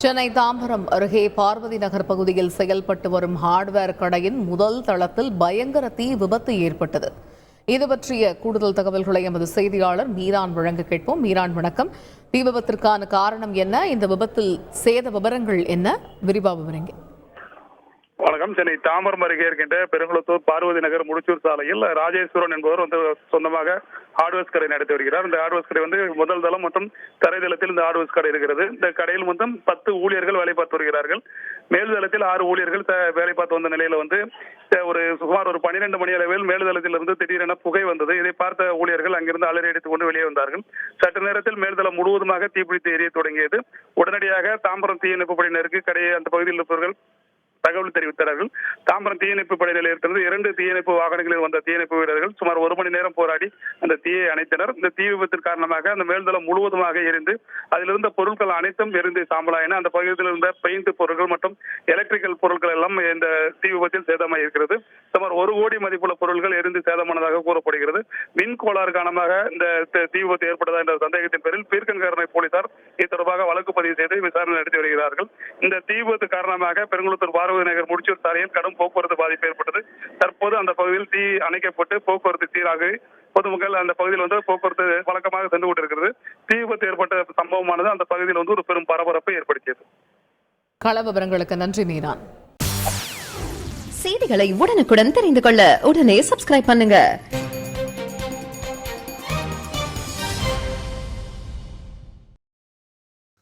சென்னை தாம்பரம் அருகே பார்வதி நகர் பகுதியில் செயல்பட்டு வரும் ஹார்ட்வேர் கடையின் முதல் தளத்தில் பயங்கர தீ விபத்து ஏற்பட்டது. இது பற்றிய கூடுதல் தகவல்களை எமது செய்தியாளர் மீரான் வழங்க கேட்போம். மீரான், வணக்கம். தீ விபத்திற்கான காரணம் என்ன? இந்த விபத்தில் சேத விவரங்கள் என்ன? விரிவாக விவரிங்க. வணக்கம். சென்னை தாம்பரம் அருகே இருக்கின்ற பெருங்குளத்தூர் பார்வதி நகர் முடிச்சூர் சாலையில் ராஜேஸ்வரன் என்பவர் சொந்தமாக ஹார்ட்வேர்ஸ் கடை நடத்தி வருகிறார். இந்த ஹார்ட்வேர்ஸ் கடை முதல் தளம் மற்றும் தரைதளத்தில் இந்த ஹார்ட்வேர்ஸ் கடை இருக்கிறது. இந்த கடையில் மொத்தம் 10 ஊழியர்கள் வேலை பார்த்து வருகிறார்கள். மேல்தளத்தில் 6 ஊழியர்கள் வேலை பார்த்து வந்த நிலையில சுமார் ஒரு 12 மணி அளவில் மேல்தளத்தில் இருந்து திடீரென புகை வந்தது. இதை பார்த்த ஊழியர்கள் அங்கிருந்து அலறி அடித்துக் கொண்டு வெளியே வந்தார்கள். சற்று நேரத்தில் மேல்தளம் முழுவதுமாக தீப்பிடித்து எரிய தொடங்கியது. உடனடியாக தாம்பரம் தீயணைப்பு படையினருக்கு கடையை அந்த பகுதியில் இருப்பவர்கள் தகவல் தெரிவித்தார்கள். தாம்பரம் தீயணைப்பு படை நிலையத்திலிருந்து 2 தீயணைப்பு வாகனங்களில் வந்த தீயணைப்பு வீரர்கள் சுமார் 1 மணி நேரம் போராடி அந்த தீயை அணைத்தனர். இந்த தீ விபத்தின் காரணமாக அந்த மேல்தளம் முழுவதுமாக எரிந்து அதிலிருந்த பொருட்கள் அனைத்தும் எரிந்து சாம்பலாயின. அந்த பகுதியில் இருந்த பெயிண்ட் பொருட்கள் மற்றும் எலக்ட்ரிக்கல் பொருட்கள் எல்லாம் இந்த தீ விபத்தில் சேதமாக இருக்கிறது. சுமார் 1 கோடி மதிப்புள்ள பொருட்கள் எரிந்து சேதமானதாக கூறப்படுகிறது. மின் கோளாறு காரணமாக இந்த தீ விபத்து ஏற்பட்டதா என்ற சந்தேகத்தின் பேரில் பீர்க்கன்காரணை போலீசார் இது தொடர்பாக வழக்கு பதிவு செய்து விசாரணை நடத்தி வருகிறார்கள். இந்த தீ விபத்து காரணமாக பெருங்குளத்தூர் பார்வதி நகர் முடிச்சூர் சாலையில் கடும் போக்குவரத்து பாதிப்பு ஏற்பட்டது. தற்போது அந்த பகுதியில் தீ அணைக்கப்பட்டு போக்குவரத்து சீராக பொதுமக்கள் அந்த பகுதியில் போக்குவரத்து வழக்கமாக சென்று கொண்டிருக்கிறது. தீ விபத்து ஏற்பட்ட சம்பவமானது அந்த பகுதியில் ஒரு பெரும் பரபரப்பை ஏற்படுத்தியது. கள விவரங்களுக்கு நன்றி மீரான். செய்திகளை உடனுக்குடன் தெரிந்து கொள்ள உடனே சப்ஸ்கிரைப் பண்ணுங்க.